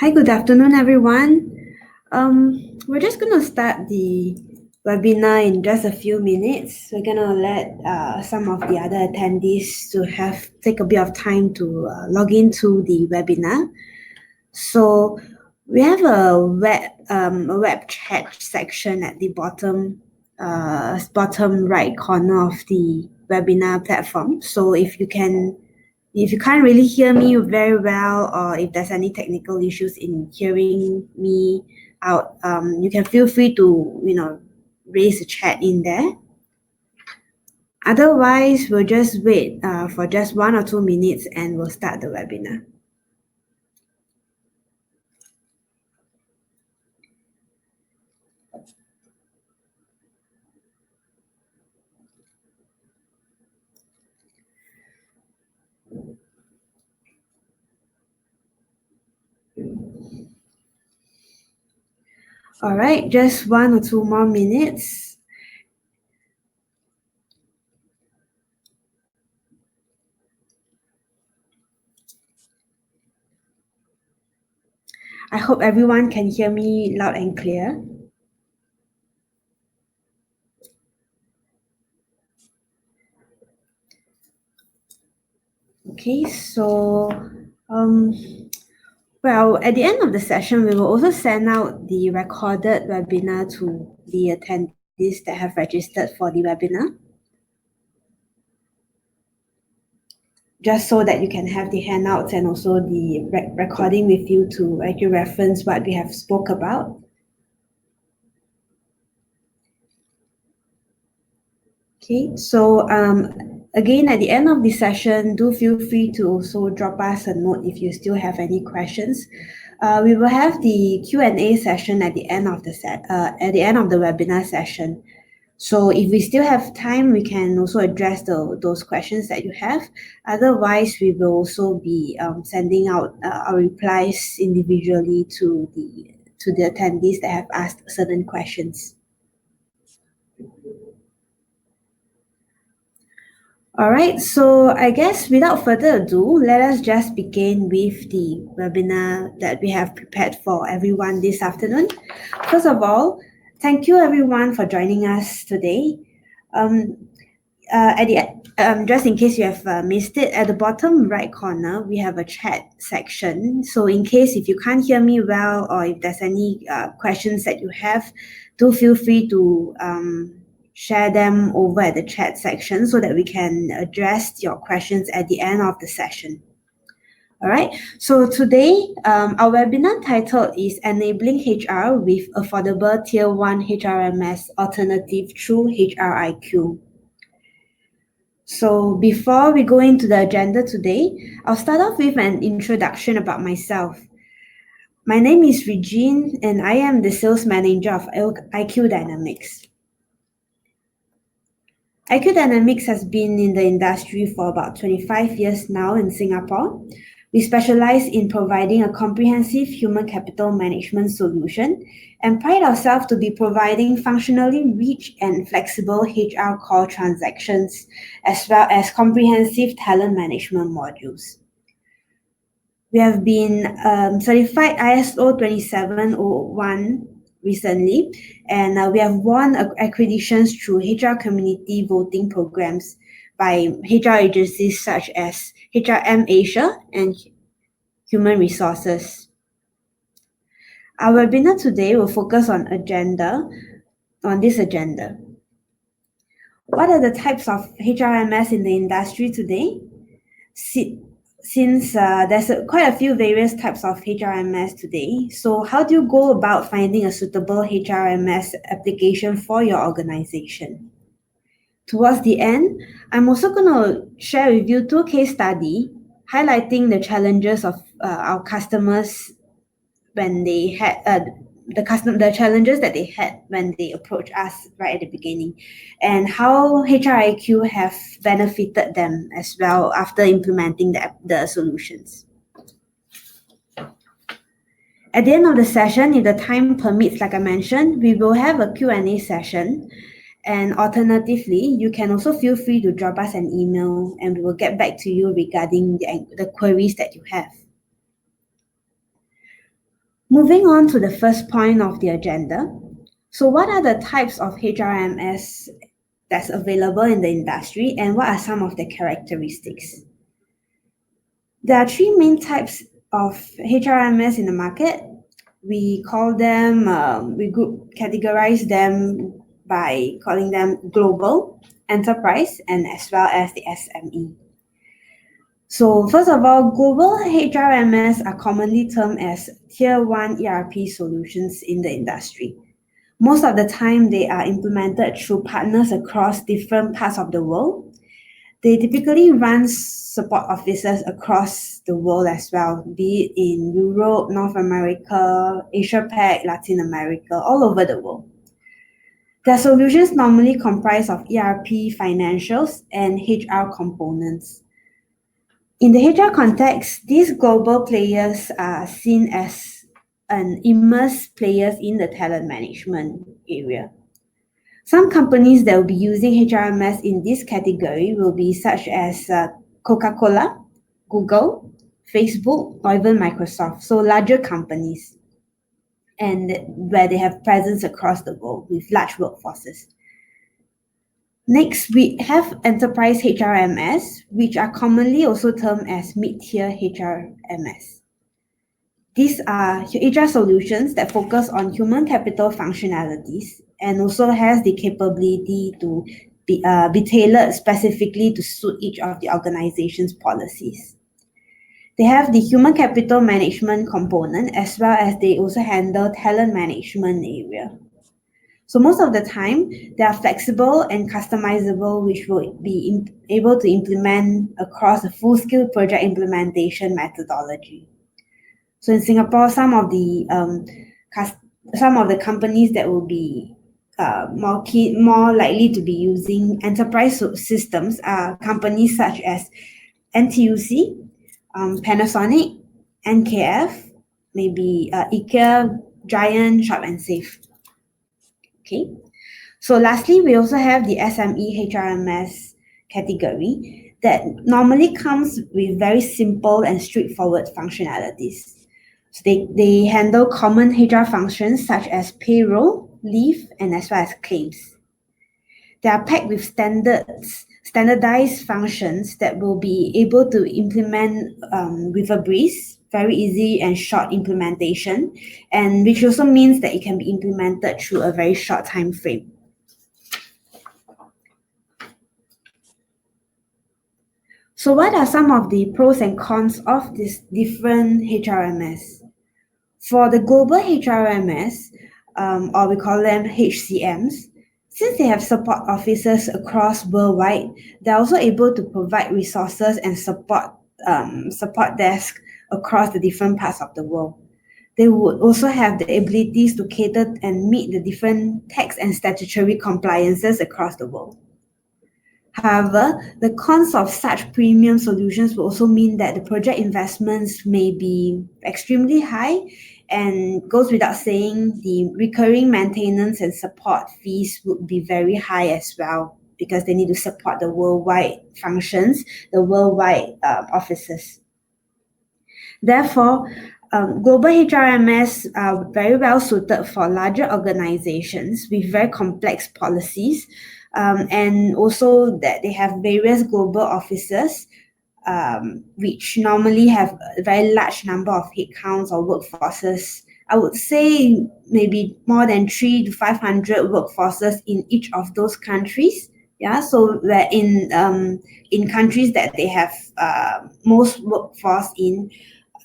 Hi, good afternoon, everyone. We're just going to start the webinar in just a few minutes. We're going to let some of the other attendees to take a bit of time to log into the webinar. So we have a web chat section at the bottom right corner of the webinar platform. So if you can't really hear me very well, or if there's any technical issues in hearing me out, you can feel free to, raise a chat in there. Otherwise, we'll just wait for just 1 or 2 minutes and we'll start the webinar. All right, just 1 or 2 more minutes. I hope everyone can hear me loud and clear. Okay, so well, at the end of the session, we will also send out the recorded webinar to the attendees that have registered for the webinar, just so that you can have the handouts and also the recording with you to actually reference what we have spoke about. Okay, so again, at the end of the session, do feel free to also drop us a note if you still have any questions. We will have the Q&A session at the end of the webinar session. So if we still have time, we can also address those questions that you have. Otherwise, we will also be sending out our replies individually to the attendees that have asked certain questions. All right, so I guess without further ado, let us just begin with the webinar that we have prepared for everyone this afternoon. First of all, thank you everyone for joining us today. Just in case you have missed it, at the bottom right corner, we have a chat section. So in case if you can't hear me well, or if there's any questions that you have, do feel free to share them over at the chat section so that we can address your questions at the end of the session. All right, so today our webinar title is Enabling HR with Affordable Tier-1 HRMS Alternative through HRiQ. So before we go into the agenda today, I'll start off with an introduction about myself. My name is Regine and I am the sales manager of HRiQ Dynamics. HRiQ Dynamics has been in the industry for about 25 years now in Singapore. We specialize in providing a comprehensive human capital management solution and pride ourselves to be providing functionally rich and flexible HR core transactions, as well as comprehensive talent management modules. We have been certified ISO 27001 recently, and we have won accreditations through HR community voting programs by HR agencies such as HRMS Asia and Human Resources. Our webinar today will focus on this agenda. What are the types of HRMS in the industry today? Since there's quite a few various types of HRMS today, so how do you go about finding a suitable HRMS application for your organization? Towards the end, I'm also going to share with you 2 case studies highlighting the challenges of our customers when they had the challenges that they had when they approached us right at the beginning, and how HRiQ have benefited them as well after implementing the solutions. At the end of the session, if the time permits, like I mentioned, we will have a Q&A session. And alternatively, you can also feel free to drop us an email and we will get back to you regarding the queries that you have. Moving on to the first point of the agenda. So what are the types of HRMS that's available in the industry, and what are some of the characteristics? There are three main types of HRMS in the market. We call them, categorize them by calling them global, enterprise, and as well as the SME. So first of all, global HRMS are commonly termed as Tier-1 ERP solutions in the industry. Most of the time, they are implemented through partners across different parts of the world. They typically run support offices across the world as well, be it in Europe, North America, Asia Pac, Latin America, all over the world. Their solutions normally comprise of ERP, financials, and HR components. In the HR context, these global players are seen as immersed players in the talent management area. Some companies that will be using HRMS in this category will be such as Coca-Cola, Google, Facebook, or even Microsoft, so larger companies, and where they have presence across the world with large workforces. Next, we have enterprise HRMS, which are commonly also termed as mid-tier HRMS. These are HR solutions that focus on human capital functionalities and also has the capability to be tailored specifically to suit each of the organization's policies. They have the human capital management component as well as they also handle talent management area. So most of the time, they are flexible and customizable, which will be able to implement across a full-scale project implementation methodology. So in Singapore, some of the companies that will be more likely to be using enterprise systems are companies such as NTUC, Panasonic, NKF, maybe IKEA, Giant, Sharp and Safe. Okay. So lastly, we also have the SME HRMS category that normally comes with very simple and straightforward functionalities. So they handle common HR functions such as payroll, leave, and as well as claims. They are packed with standardized functions that will be able to implement with a breeze, very easy and short implementation, and which also means that it can be implemented through a very short time frame. So what are some of the pros and cons of these different HRMS? For the global HRMS, or we call them HCMs, since they have support offices across worldwide, they're also able to provide resources and support desk across the different parts of the world. They would also have the abilities to cater and meet the different tax and statutory compliances across the world. However, the cons of such premium solutions will also mean that the project investments may be extremely high, and goes without saying, the recurring maintenance and support fees would be very high as well because they need to support the worldwide functions, the worldwide offices. Therefore, global HRMS are very well suited for larger organizations with very complex policies, and also that they have various global offices, which normally have a very large number of headcounts or workforces. I would say maybe more than 300 to 500 workforces in each of those countries. Yeah, so where in countries that they have most workforce in,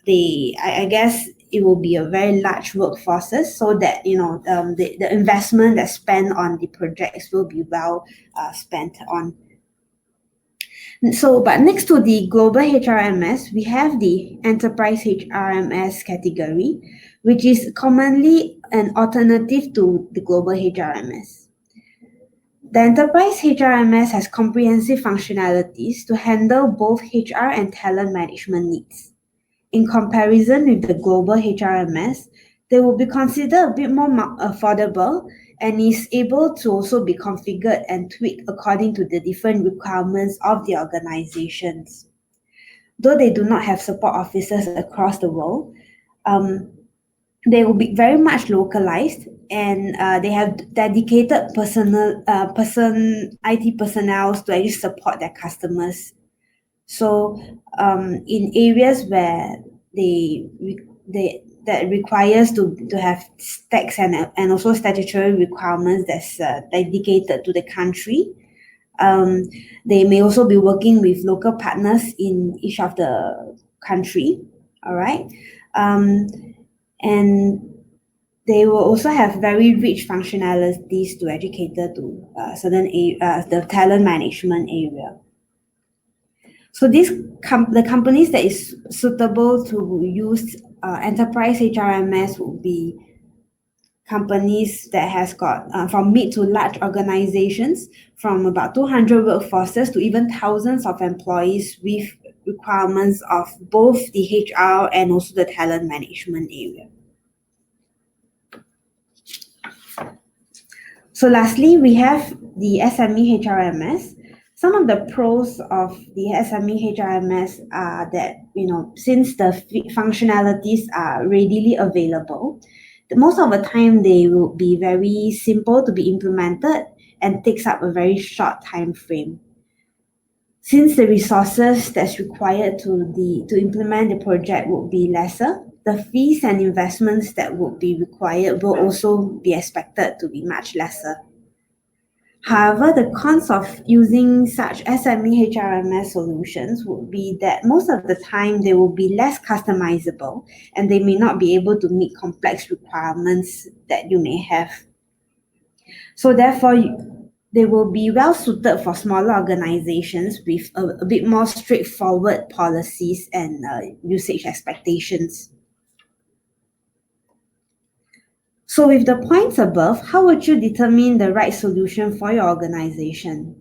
I guess it will be a very large workforces, so that the investment that's spent on the projects will be well spent on. So, but next to the global HRMS, we have the enterprise HRMS category, which is commonly an alternative to the global HRMS. The enterprise HRMS has comprehensive functionalities to handle both HR and talent management needs. In comparison with the global HRMS, they will be considered a bit more affordable and is able to also be configured and tweaked according to the different requirements of the organizations. Though they do not have support offices across the world, they will be very much localized, and they have dedicated IT personnel to actually support their customers. So in areas where that requires to have tax and also statutory requirements that's dedicated to the country, they may also be working with local partners in each of the country. All right. And they will also have very rich functionalities to educate to the talent management area. So the companies that is suitable to use enterprise HRMS would be companies that has got from mid to large organizations, from about 200 workforces to even thousands of employees, with requirements of both the HR and also the talent management area. So lastly, we have the SME HRMS. Some of the pros of the SME HRMS are that, since the functionalities are readily available, most of the time they will be very simple to be implemented and takes up a very short time frame. Since the resources that's required to implement the project would be lesser, the fees and investments that would be required will also be expected to be much lesser. However, the cons of using such SME HRMS solutions would be that most of the time they will be less customizable, and they may not be able to meet complex requirements that you may have. So therefore, they will be well suited for smaller organizations with a bit more straightforward policies and usage expectations. So with the points above, how would you determine the right solution for your organization?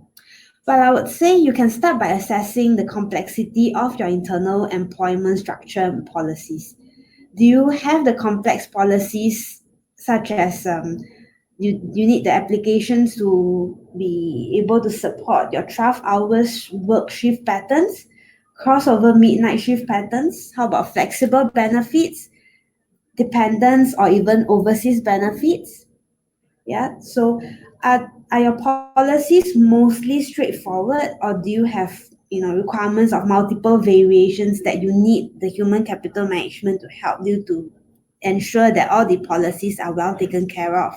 Well, I would say you can start by assessing the complexity of your internal employment structure and policies. Do you have the complex policies, such as you need the applications to be able to support your 12 hours work shift patterns, crossover midnight shift patterns? How about flexible benefits, dependents, or even overseas benefits? Yeah, so are your policies mostly straightforward, or do you have requirements of multiple variations that you need the human capital management to help you to ensure that all the policies are well taken care of?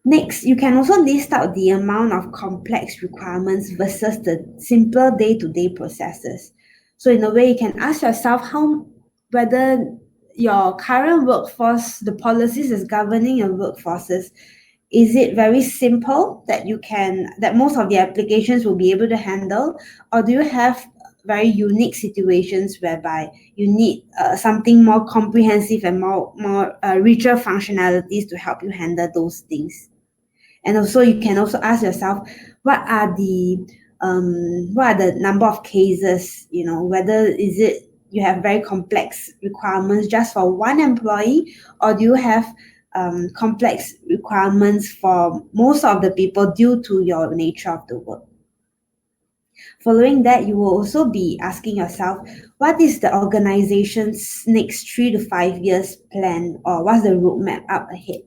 Next, you can also list out the amount of complex requirements versus the simpler day-to-day processes. So in a way, you can ask yourself whether your current workforce, the policies is governing your workforces, is it very simple that most of the applications will be able to handle, or do you have very unique situations whereby you need something more comprehensive and more richer functionalities to help you handle those things? And also, you can also ask yourself, what are the number of cases, whether is it you have very complex requirements just for one employee, or do you have complex requirements for most of the people due to your nature of the work? Following that, you will also be asking yourself, what is the organization's next 3 to 5 years plan, or what's the roadmap up ahead?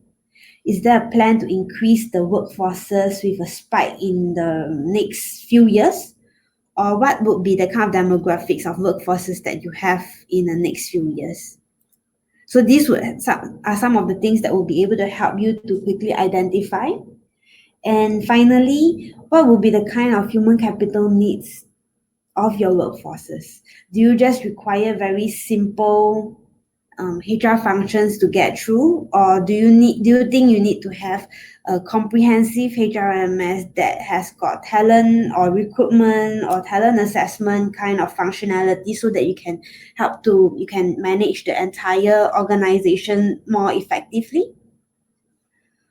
Is there a plan to increase the workforces with a spike in the next few years? Or what would be the kind of demographics of workforces that you have in the next few years? So these are some of the things that will be able to help you to quickly identify. And finally, what will be the kind of human capital needs of your workforces? Do you just require very simple HR functions to get through, or do you think you need to have a comprehensive HRMS that has got talent or recruitment or talent assessment kind of functionality, so that you can manage the entire organization more effectively?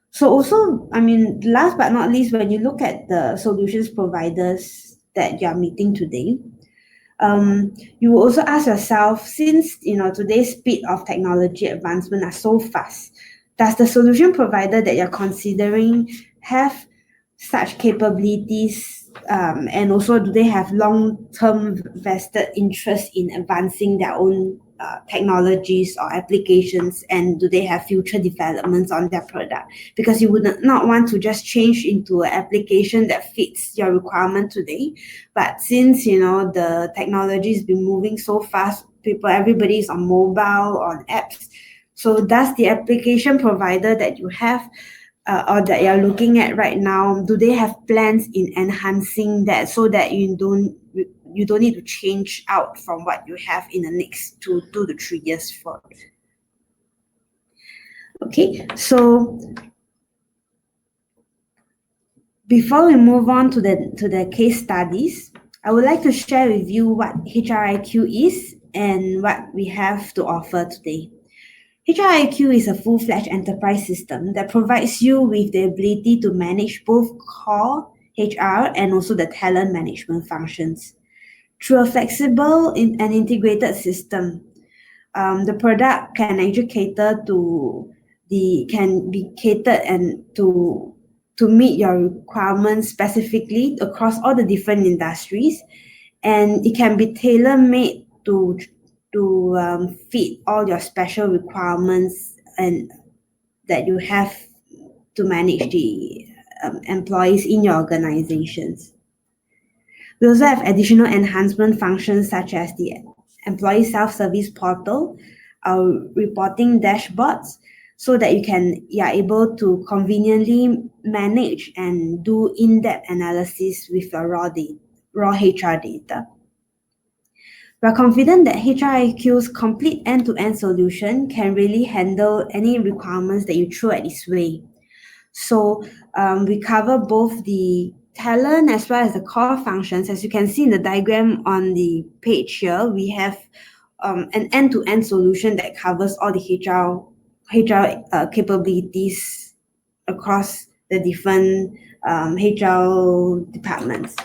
So also, last but not least, when you look at the solutions providers that you are meeting today, you will also ask yourself, since today's speed of technology advancement are so fast, does the solution provider that you're considering have such capabilities, and also do they have long-term vested interest in advancing their own technologies or applications, and do they have future developments on their product? Because you would not want to just change into an application that fits your requirement today. But since the technology has been moving so fast, everybody is on mobile, on apps. So does the application provider that you have or that you're looking at right now, do they have plans in enhancing that so that you don't need to change out from what you have in the next 2 to 3 years for? Okay, so before we move on to the case studies, I would like to share with you what HRiQ is and what we have to offer today. HRiQ is a full-fledged enterprise system that provides you with the ability to manage both core HR and also the talent management functions. Through a flexible and integrated system, the product can actually be catered and to meet your requirements specifically across all the different industries, and it can be tailor-made to fit all your special requirements and that you have to manage the employees in your organizations. We also have additional enhancement functions such as the employee self-service portal, our reporting dashboards, so that you are able to conveniently manage and do in-depth analysis with your raw HR data. We are confident that HRiQ's complete end-to-end solution can really handle any requirements that you throw at its way. So we cover both the talent as well as the core functions. As you can see in the diagram on the page here, we have an end-to-end solution that covers all the HR capabilities across the different HR departments.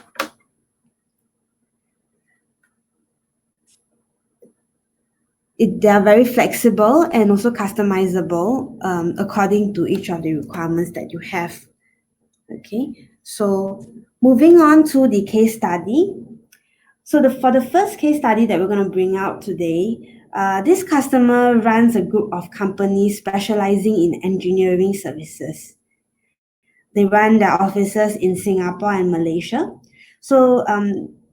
They are very flexible and also customizable according to each of the requirements that you have. Okay, so moving on to the case study. So for the first case study that we're going to bring out today, this customer runs a group of companies specializing in engineering services. They run their offices in Singapore and Malaysia. So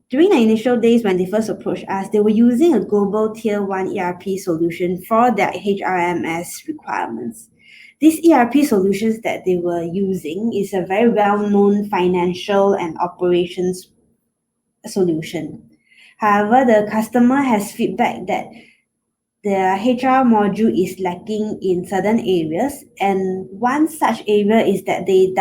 during the initial days when they first approached us, they were using a global Tier-1 ERP solution for their HRMS requirements. These ERP solutions that they were using is a very well-known financial and operations solution. However, the customer has feedback that the HR module is lacking in certain areas, and one such area is that the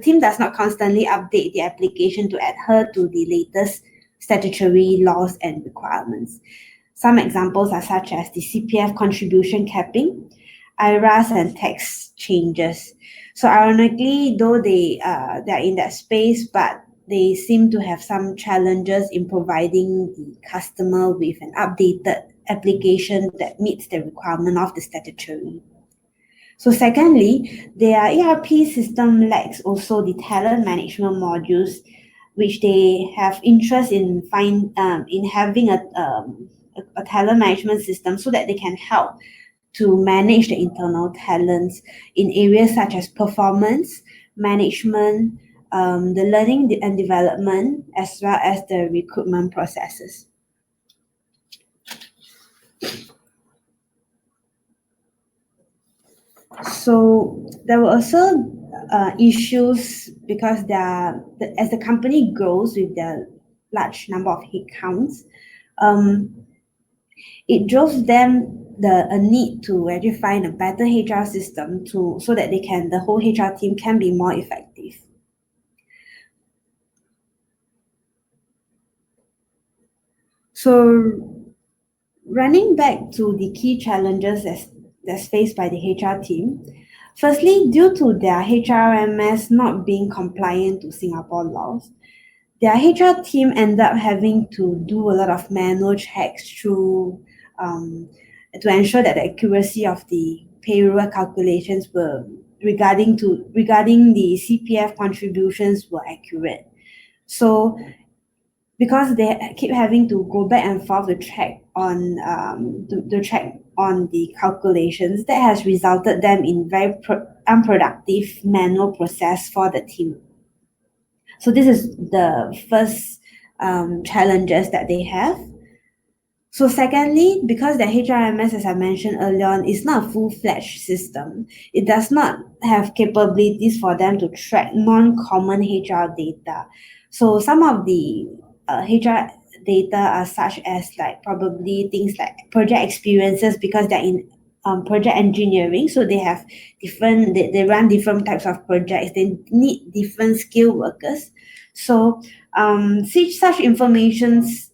team does not constantly update the application to adhere to the latest statutory laws and requirements. Some examples are such as the CPF contribution capping, IRAS, and tax changes. So ironically, though they are in that space, but they seem to have some challenges in providing the customer with an updated application that meets the requirement of the statutory. So secondly, their ERP system lacks also the talent management modules, which they have interest in having a talent management system so that they can help to manage the internal talents in areas such as performance, management, the learning and development, as well as the recruitment processes. So there were also issues because as the company grows with their large number of headcounts, it drove them a need to actually find a better HR system so that the whole HR team can be more effective. So running back to the key challenges that's faced by the HR team, firstly, due to their HRMS not being compliant to Singapore laws, their HR team ended up having to do a lot of manual checks to ensure that the accuracy of the payroll calculations were regarding the CPF contributions were accurate. So because they keep having to go back and forth to check on the calculations, that has resulted them in very unproductive manual process for the team. So this is the first challenges that they have. So secondly, because the HRMS, as I mentioned earlier on, is not a full-fledged system, it does not have capabilities for them to track non-common HR data. So some of the HR data are such as like probably things like project experiences, because they're in project engineering, so they have they run different types of projects, they need different skill workers. So such informations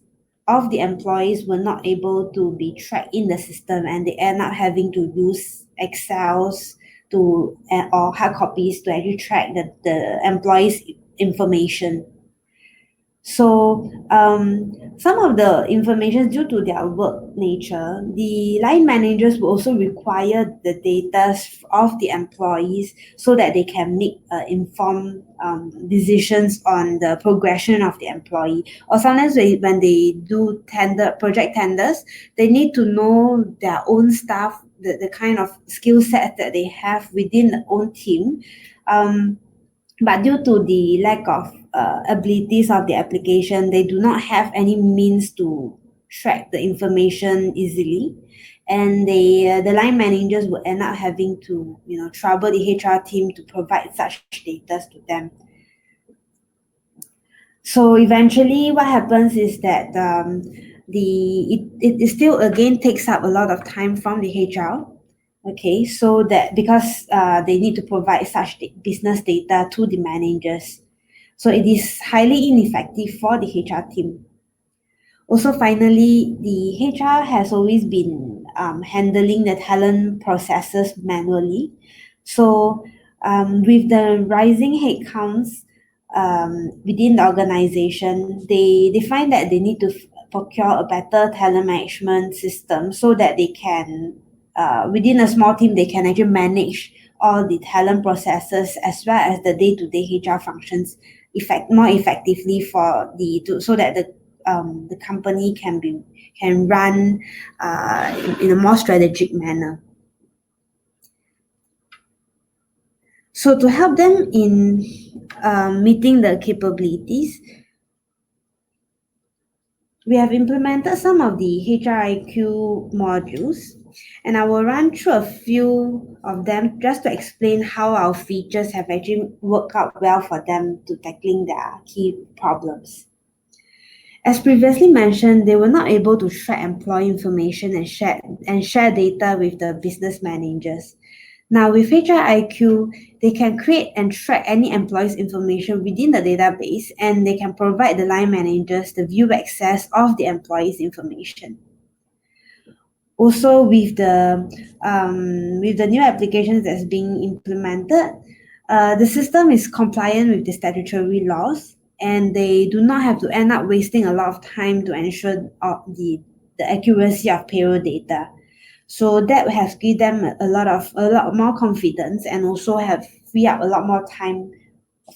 of the employees were not able to be tracked in the system, and they end up having to use Excels to or hard copies to actually track the employees' information. So some of the information, due to their work nature, the line managers will also require the data of the employees so that they can make informed decisions on the progression of the employee. Or sometimes when they do project tenders, they need to know their own staff, the kind of skill set that they have within the own team. But due to the lack of abilities of the application, they do not have any means to track the information easily, and the line managers will end up having to trouble the HR team to provide such data to them. So eventually what happens is that it still again takes up a lot of time from the HR. Okay, so that because they need to provide such business data to the managers. So it is highly ineffective for the HR team. Also, finally, the HR has always been handling the talent processes manually. So with the rising headcounts within the organization, they find that they need to procure a better talent management system so that they can, within a small team, they can actually manage all the talent processes as well as the day-to-day HR functions more effectively so that the company can run in a more strategic manner. So to help them in meeting the capabilities, we have implemented some of the HRiQ modules, and I will run through a few of them just to explain how our features have actually worked out well for them to tackling their key problems. As previously mentioned, they were not able to track employee information and share data with the business managers. Now with HRiQ, they can create and track any employee's information within the database, and they can provide the line managers the view access of the employee's information. Also, with the new applications that's being implemented, the system is compliant with the statutory laws, and they do not have to end up wasting a lot of time to ensure the accuracy of payroll data. So that has given them a lot more confidence, and also have free up a lot more time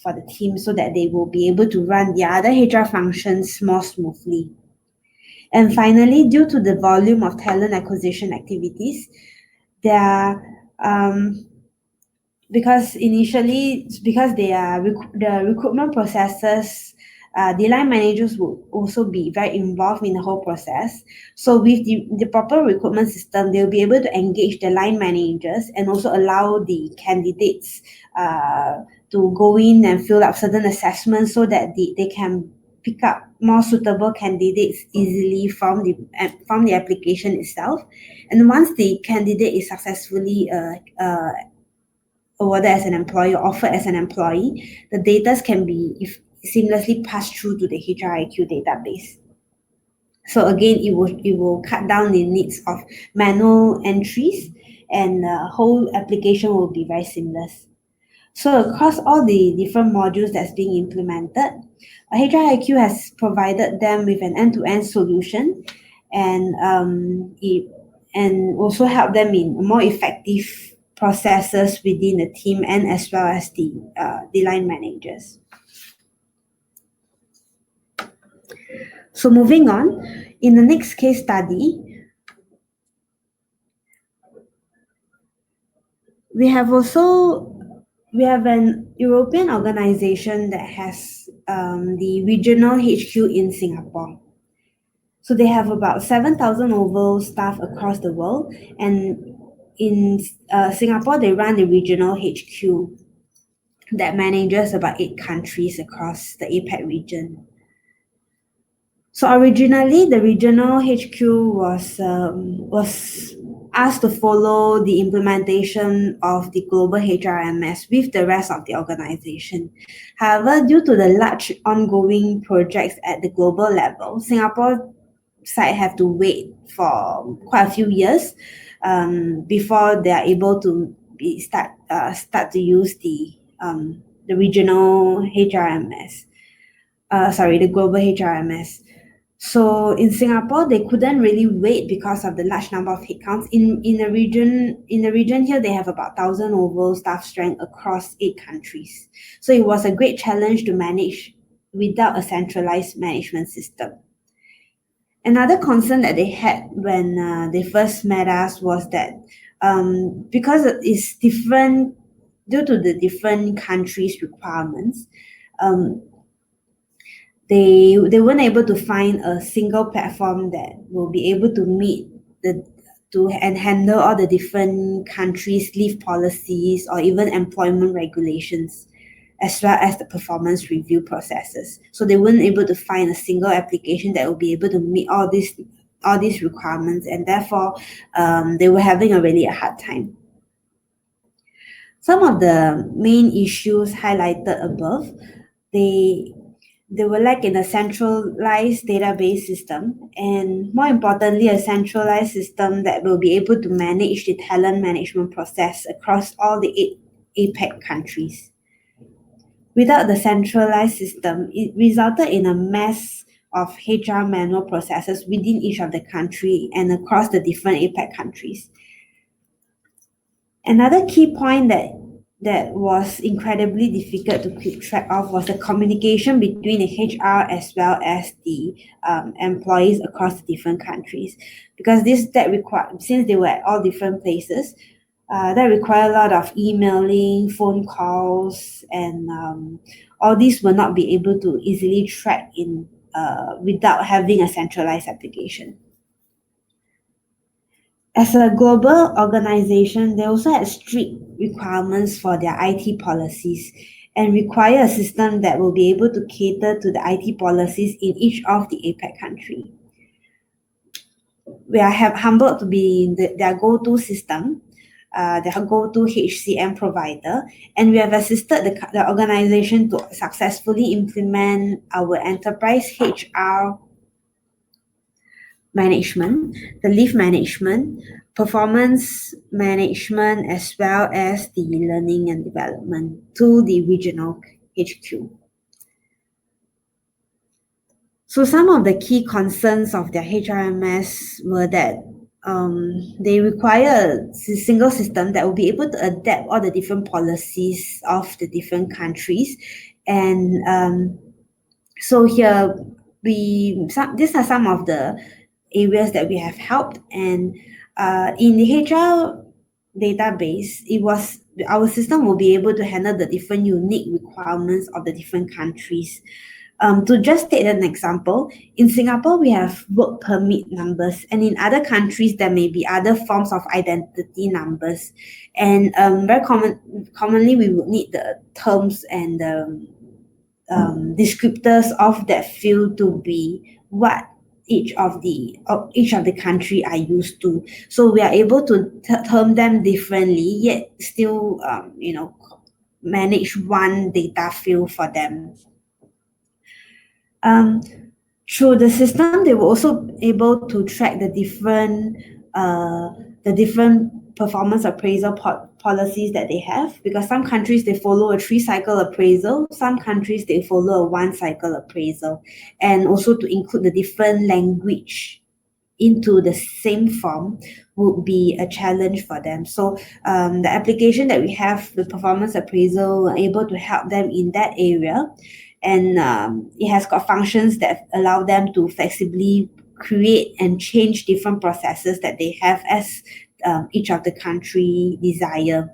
for the team so that they will be able to run the other HR functions more smoothly. And finally, due to the volume of talent acquisition activities, because the recruitment processes, the line managers will also be very involved in the whole process. So with the proper recruitment system, they'll be able to engage the line managers and also allow the candidates to go in and fill up certain assessments so that they can pick up more suitable candidates easily from the application itself. And once the candidate is successfully awarded as an employee or offered as an employee, the data can be seamlessly passed through to the HRiQ database. So again, it will cut down the needs of manual entries, and the whole application will be very seamless. So across all the different modules that's being implemented, HRiQ has provided them with an end-to-end solution, and also help them in more effective processes within the team, and as well as the line managers. So moving on, in the next case study, we have an European organization that has the regional HQ in Singapore. So they have about 7,000 oval staff across the world, and in Singapore, they run the regional HQ that manages about 8 countries across the APAC region. So originally, the regional HQ was asked to follow the implementation of the global HRMS with the rest of the organization. However, due to the large ongoing projects at the global level, Singapore side have to wait for quite a few years before they are able to start to use the regional HRMS. The global HRMS. So in Singapore, they couldn't really wait because of the large number of headcounts. In the region here, they have about 1,000 oval staff strength across 8 countries. So it was a great challenge to manage without a centralized management system. Another concern that they had when they first met us was that because it's different due to the different countries' requirements, they weren't able to find a single platform that will be able to meet and handle all the different countries' leave policies or even employment regulations, as well as the performance review processes. So they weren't able to find a single application that will be able to meet all these requirements, and therefore they were having a hard time. Some of the main issues highlighted above, they were lacking a centralized database system, and more importantly, a centralized system that will be able to manage the talent management process across all the 8 APAC countries. Without the centralized system, it resulted in a mess of HR manual processes within each of the country and across the different APAC countries. Another key point that was incredibly difficult to keep track of was the communication between the HR as well as the employees across the different countries, because since they were at all different places, that required a lot of emailing, phone calls, and all these will not be able to easily track in without having a centralized application. As a global organization, they also had strict requirements for their IT policies and require a system that will be able to cater to the IT policies in each of the APAC country. We are humbled to be their go-to system, their go-to HCM provider, and we have assisted the organization to successfully implement our enterprise HR management, the leave management, performance management, as well as the learning and development to the regional HQ. So some of the key concerns of their HRMS were that they require a single system that will be able to adapt all the different policies of the different countries. And so here, these are some of the areas that we have helped, and in the HR database, our system will be able to handle the different unique requirements of the different countries. To just state an example, in Singapore we have work permit numbers, and in other countries there may be other forms of identity numbers, and commonly we would need the terms and the descriptors of that field to be what each of the country are used to. So we are able to term them differently, yet still manage one data field for them. Through the system, they were also able to track the different performance appraisal policies that they have, because some countries they follow a 3-cycle appraisal, some countries they follow a 1-cycle appraisal, and also to include the different language into the same form would be a challenge for them. So the application that we have, the performance appraisal, we're able to help them in that area. and it has got functions that allow them to flexibly create and change different processes that they have as each of the country desire.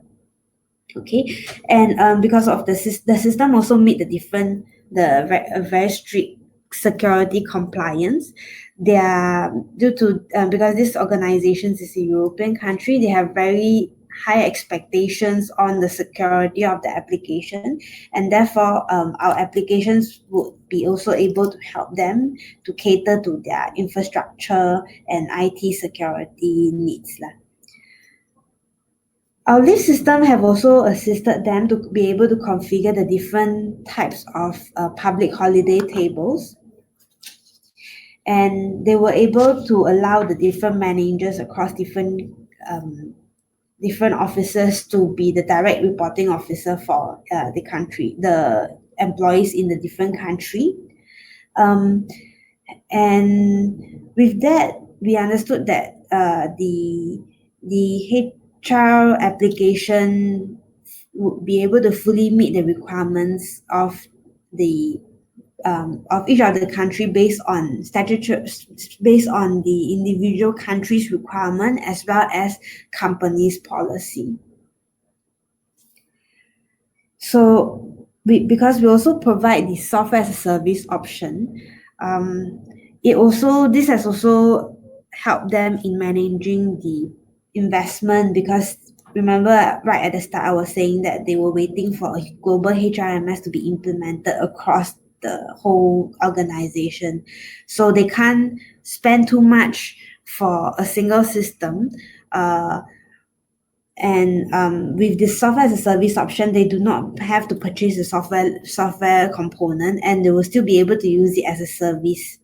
Okay, and because of the system also meet the very strict security compliance. They are due to because this organization is a European country, they have very high expectations on the security of the application, and therefore our applications would be also able to help them to cater to their infrastructure and IT security needs lah. Our list system have also assisted them to be able to configure the different types of public holiday tables. And they were able to allow the different managers across different officers to be the direct reporting officer for the employees in the different country. And with that, we understood that the HR application would be able to fully meet the requirements of each of the country based on the individual country's requirement as well as company's policy. So because we also provide the software as a service option, this has also helped them in managing the investment, because remember right at the start I was saying that they were waiting for a global HRMS to be implemented across the whole organization. So they can't spend too much for a single system. With the software as a service option, they do not have to purchase the software component, and they will still be able to use it as a service.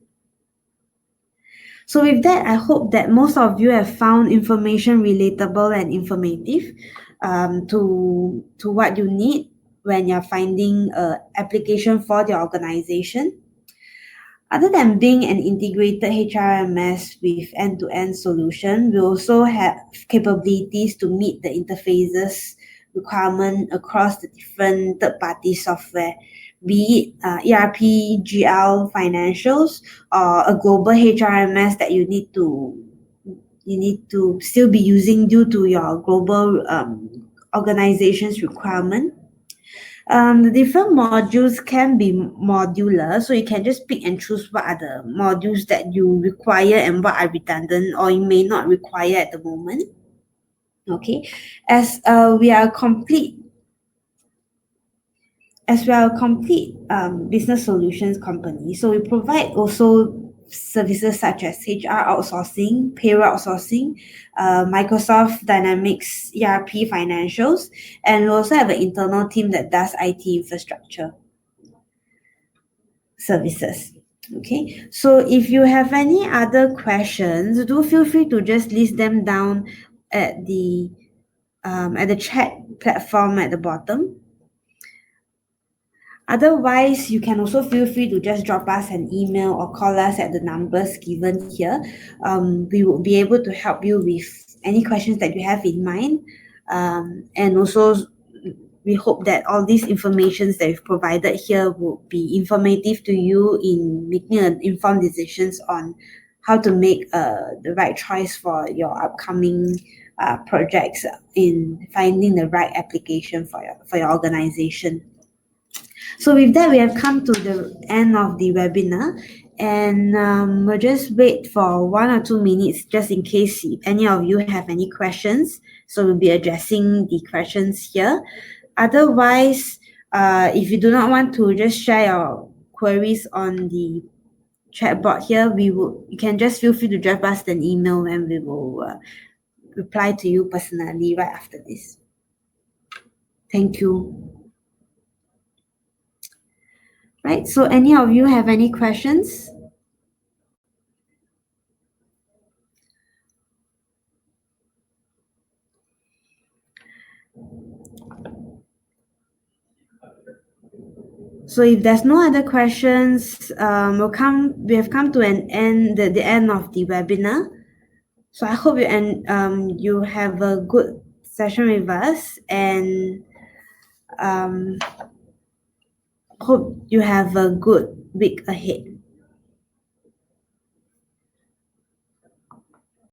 So with that, I hope that most of you have found information relatable and informative to what you need when you're finding an application for the organization. Other than being an integrated HRMS with end-to-end solution, we also have capabilities to meet the interfaces requirement across the different third-party software, be it ERP, GL, financials, or a global HRMS that you need to still be using due to your global organization's requirement. The different modules can be modular, so you can just pick and choose what are the modules that you require and what are redundant or you may not require at the moment. Okay, as we are a complete business solutions company, so we provide also services such as HR outsourcing, payroll outsourcing, Microsoft Dynamics ERP financials, and we also have an internal team that does IT infrastructure services. Okay, so if you have any other questions, do feel free to just list them down at the chat platform at the bottom. Otherwise, you can also feel free to just drop us an email or call us at the numbers given here. We will be able to help you with any questions that you have in mind. And also, we hope that all these informations that we've provided here will be informative to you in making informed decisions on how to make the right choice for your upcoming projects in finding the right application for your organization. So with that, we have come to the end of the webinar, and we'll just wait for 1 or 2 minutes just in case any of you have any questions. So we'll be addressing the questions here. Otherwise, if you do not want to just share your queries on the chat board here, you can just feel free to drop us an email and we will reply to you personally right after this. Thank you. Right, so any of you have any questions? So if there's no other questions, we have come to the end of the webinar. So I hope you have a good session with us, and Hope you have a good week ahead.